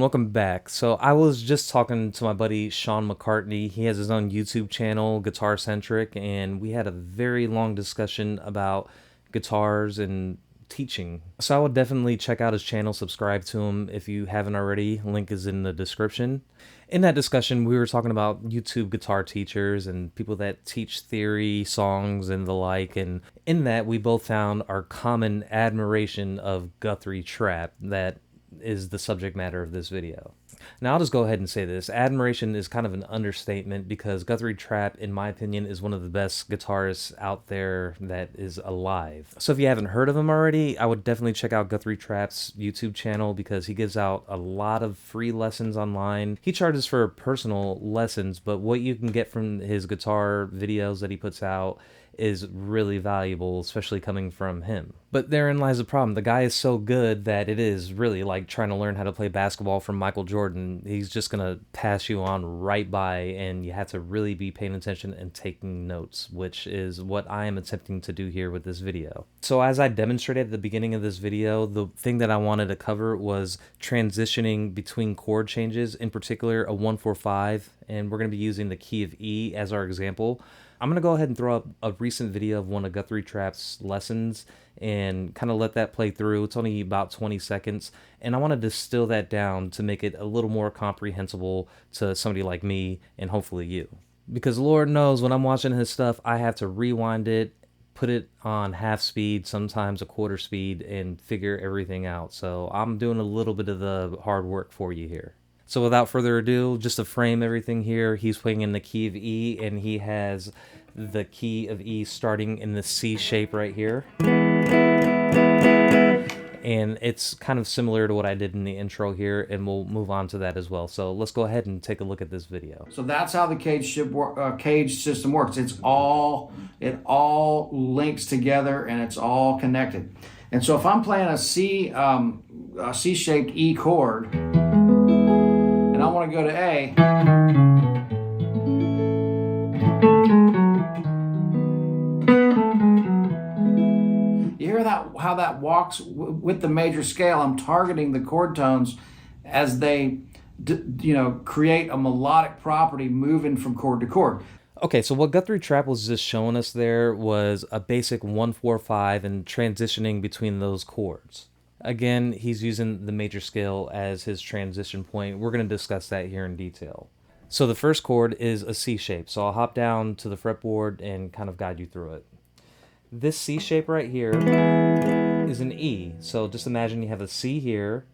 welcome back. So I was just talking to my buddy Sean McCartney. He has his own YouTube channel, Guitar Centric, and we had a very long discussion about guitars and teaching. So I would definitely check out his channel, subscribe to him if you haven't already. Link is in the description. In that discussion, we were talking about YouTube guitar teachers and people that teach theory, songs, and the like. And in that, we both found our common admiration of Guthrie Trapp that is the subject matter of this video. Now I'll just go ahead and say this. Admiration is kind of an understatement because Guthrie Trapp, in my opinion, is one of the best guitarists out there that is alive. So if you haven't heard of him already, I would definitely check out Guthrie Trapp's YouTube channel because he gives out a lot of free lessons online. He charges for personal lessons, but what you can get from his guitar videos that he puts out is really valuable, especially coming from him. But therein lies the problem. The guy is so good that it is really like trying to learn how to play basketball from Michael Jordan. He's just going to pass you on right by, and you have to really be paying attention and taking notes, which is what I am attempting to do here with this video. So as I demonstrated at the beginning of this video, the thing that I wanted to cover was transitioning between chord changes, in particular a 1-4-5, and we're going to be using the key of E as our example. I'm going to go ahead and throw up a recent video of one of Guthrie Trapp's lessons and kind of let that play through. It's only about 20 seconds, and I want to distill that down to make it a little more comprehensible to somebody like me and hopefully you. Because Lord knows when I'm watching his stuff, I have to rewind it, put it on half speed, sometimes a quarter speed, and figure everything out. So I'm doing a little bit of the hard work for you here. So without further ado, just to frame everything here, he's playing in the key of E, and he has the key of E starting in the C shape right here. And it's kind of similar to what I did in the intro here, and we'll move on to that as well. So let's go ahead and take a look at this video. So that's how the cage system works. It all links together and it's all connected. And so if I'm playing a C-shaped E chord, and I want to go to A, you hear that, how that walks with the major scale. I'm targeting the chord tones as they create a melodic property moving from chord to chord. Okay, so what Guthrie Trapp was just showing us there was a basic 1-4-5 and transitioning between those chords. Again, he's using the major scale as his transition point. We're going to discuss that here in detail. So the first chord is a C shape. So I'll hop down to the fretboard and kind of guide you through it. This C shape right here is an E. So just imagine you have a C here,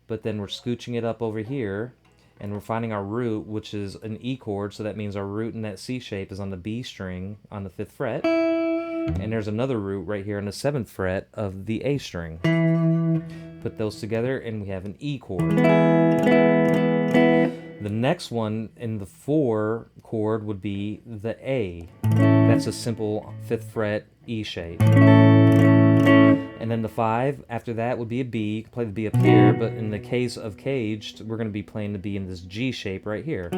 but then we're scooching it up over here, and we're finding our root, which is an E chord. So that means our root in that C shape is on the B string on the 5th fret. And there's another root right here on the 7th fret of the A string. Put those together and we have an E chord. The next one in the 4 chord would be the A. That's a simple 5th fret E shape. And then the 5 after that would be a B. You can play the B up here, but in the case of caged, we're going to be playing the B in this G shape right here.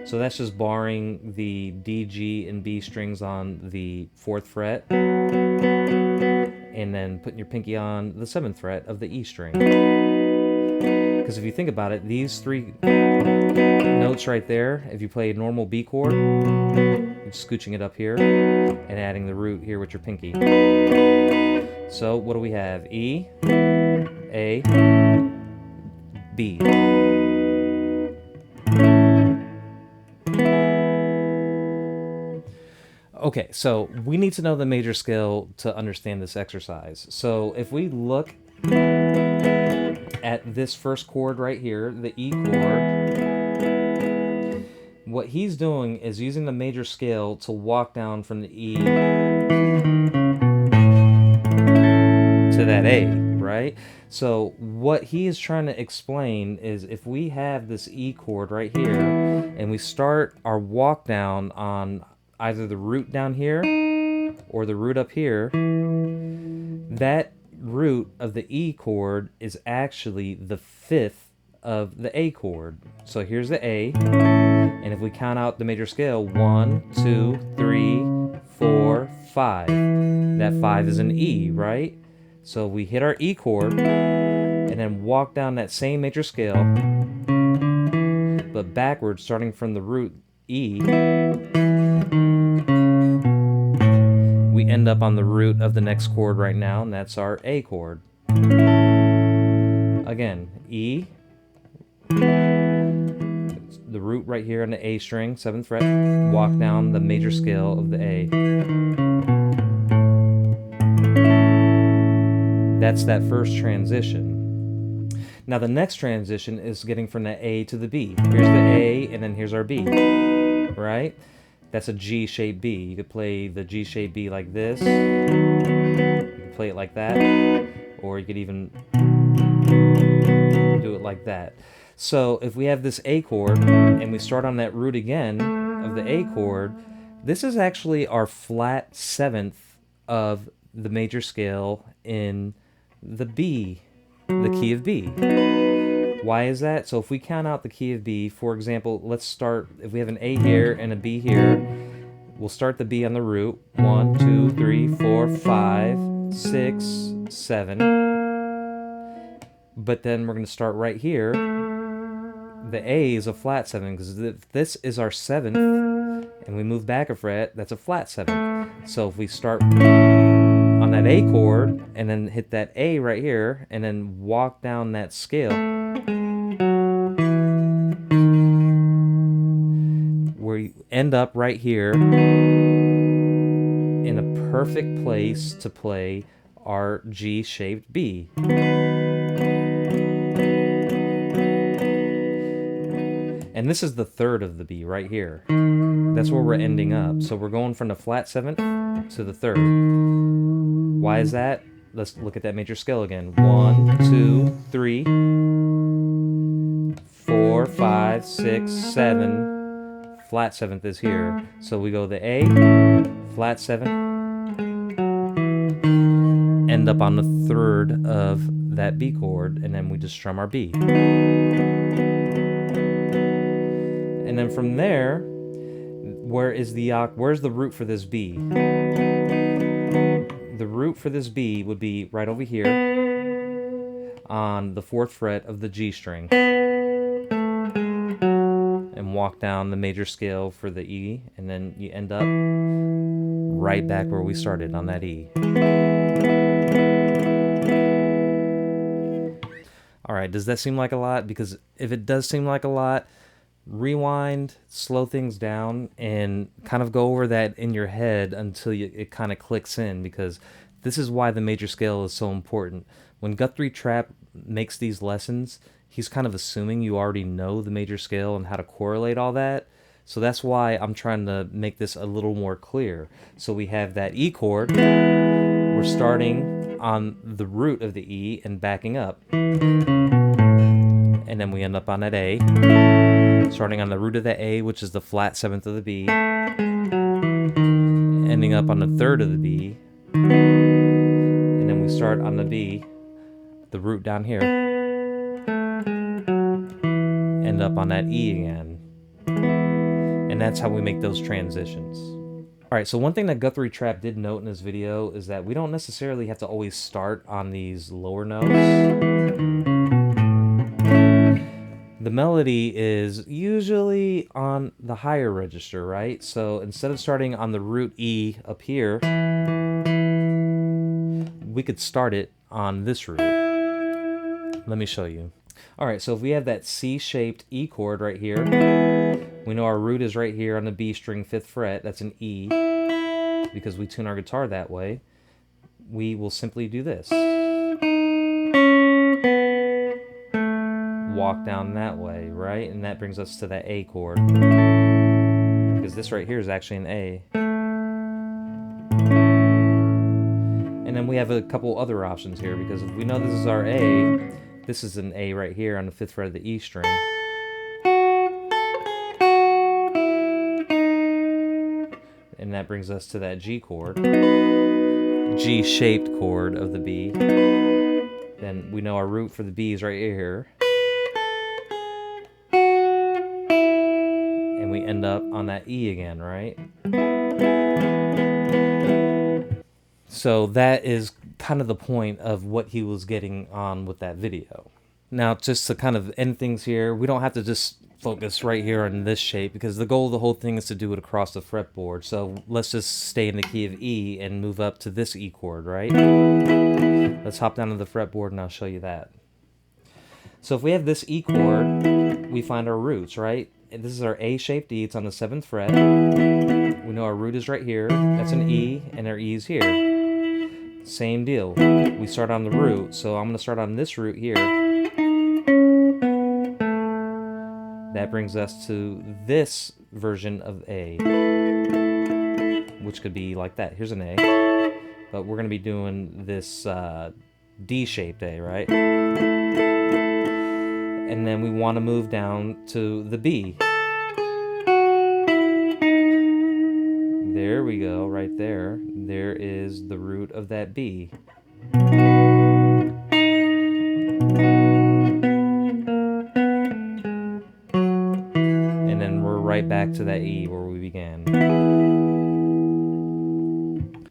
So that's just barring the D, G, and B strings on the 4th fret, and then putting your pinky on the 7th fret of the E string. Because if you think about it, these 3 notes right there, if you play a normal B chord, you're scooching it up here and adding the root here with your pinky. So what do we have? E, A, B. Okay, so we need to know the major scale to understand this exercise. So if we look at this first chord right here, the E chord, what he's doing is using the major scale to walk down from the E to that A, right? So what he is trying to explain is if we have this E chord right here and we start our walk down on either the root down here or the root up here, that root of the E chord is actually the 5th of the A chord. So here's the A, and if we count out the major scale, 1, 2, 3, 4, 5. That 5 is an E, right? So we hit our E chord, and then walk down that same major scale, but backwards, starting from the root E. We end up on the root of the next chord right now, and that's our A chord. Again, E, the root right here on the A string, 7th fret, walk down the major scale of the A. That's that first transition. Now the next transition is getting from the A to the B. Here's the A, and then here's our B, right? That's a G-shaped B. You could play the G-shaped B like this. You could play it like that, or you could even do it like that. So if we have this A chord and we start on that root again of the A chord, this is actually our flat 7th of the major scale in the B, the key of B. Why is that? So if we count out the key of B, for example, let's start, if we have an A here and a B here, we'll start the B on the root. 1, 2, 3, 4, 5, 6, 7. But then we're going to start right here. The A is a flat 7, because if this is our 7th, and we move back a fret, that's a flat 7. So if we start on that A chord, and then hit that A right here, and then walk down that scale, we end up right here in a perfect place to play our G-shaped B. And this is the 3rd of the B right here. That's where we're ending up. So we're going from the flat 7th to the 3rd. Why is that? Let's look at that major scale again. 1, 2, 3, 4, 5, 6, 7. Flat 7th is here. So we go the A, flat 7, end up on the 3rd of that B chord, and then we just strum our B. And then from there, where's the root for this B? The root for this B would be right over here on the 4th fret of the G string. And walk down the major scale for the E, and then you end up right back where we started on that E. Alright, does that seem like a lot? Because if it does seem like a lot, rewind, slow things down, and kind of go over that in your head until it kind of clicks in, because this is why the major scale is so important. When Guthrie Trapp makes these lessons, he's kind of assuming you already know the major scale and how to correlate all that. So that's why I'm trying to make this a little more clear. So we have that E chord. We're starting on the root of the E and backing up. And then we end up on that A. Starting on the root of the A, which is the flat 7th of the B. Ending up on the 3rd of the B. And then we start on the B, the root down here. End up on that E again. And that's how we make those transitions. Alright, so one thing that Guthrie Trapp did note in this video is that we don't necessarily have to always start on these lower notes. The melody is usually on the higher register, right? So instead of starting on the root E up here, we could start it on this root. Let me show you. Alright, so if we have that C-shaped E chord right here, we know our root is right here on the B string 5th fret. That's an E, because we tune our guitar that way. We will simply do this. Walk down that way, right? And that brings us to that A chord, because this right here is actually an A. And then we have a couple other options here, because if we know this is our A, this is an A right here on the 5th fret of the E string. And that brings us to that G chord, G-shaped chord of the B. Then we know our root for the B is right here. And we end up on that E again, right? So that is kind of the point of what he was getting on with that video. Now, just to kind of end things here, we don't have to just focus right here on this shape because the goal of the whole thing is to do it across the fretboard. So let's just stay in the key of E and move up to this E chord, right? Let's hop down to the fretboard and I'll show you that. So if we have this E chord, we find our roots, right? And this is our A-shaped E. It's on the 7th fret. We know our root is right here. That's an E, and our E is here. Same deal. We start on the root, so I'm going to start on this root here. That brings us to this version of A, which could be like that. Here's an A, but we're going to be doing this D-shaped A, right? And then we want to move down to the B. There we go, right there. There is the root of that B. And then we're right back to that E where we began.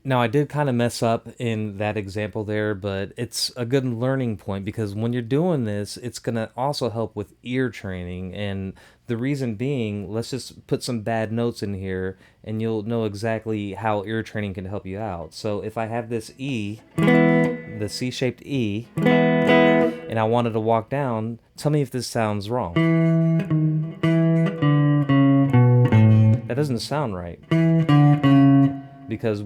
Now, I did kind of mess up in that example there, but it's a good learning point because when you're doing this, it's going to also help with ear training. And the reason being, let's just put some bad notes in here and you'll know exactly how ear training can help you out. So if I have this E, the C-shaped E, and I wanted to walk down, tell me if this sounds wrong. That doesn't sound right because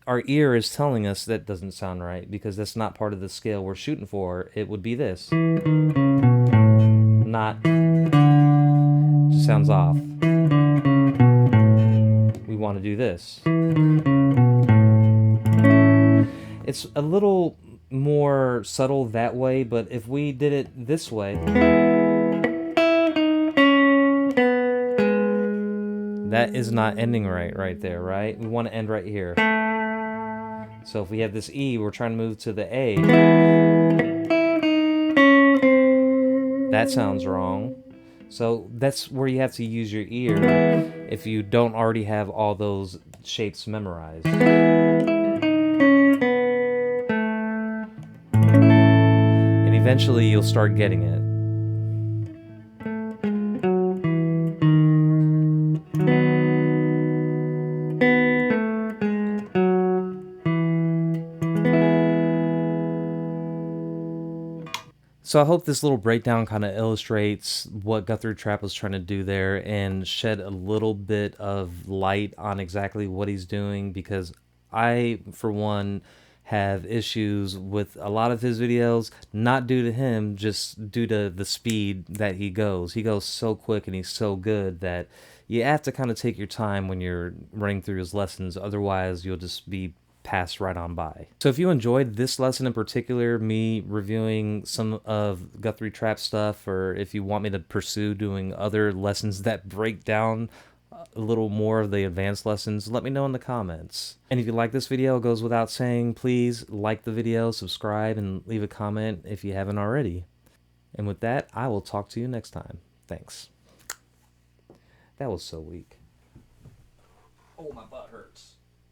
our ear is telling us that doesn't sound right because that's not part of the scale we're shooting for. It would be this. Not, just sounds off. We want to do this. It's a little more subtle that way, but if we did it this way, that is not ending right there, right? We want to end right here. So if we have this E, we're trying to move to the A. That sounds wrong. So that's where you have to use your ear if you don't already have all those shapes memorized. And eventually you'll start getting it. So I hope this little breakdown kind of illustrates what Guthrie Trapp was trying to do there and shed a little bit of light on exactly what he's doing, because I, for one, have issues with a lot of his videos, not due to him, just due to the speed that he goes. He goes so quick and he's so good that you have to kind of take your time when you're running through his lessons. Otherwise, you'll just be pass right on by. So if you enjoyed this lesson in particular, me reviewing some of Guthrie Trapp stuff, or if you want me to pursue doing other lessons that break down a little more of the advanced lessons, let me know in the comments. And if you like this video, it goes without saying, please like the video, subscribe, and leave a comment if you haven't already. And with that, I will talk to you next time. Thanks. That was so weak. Oh, my butt hurts.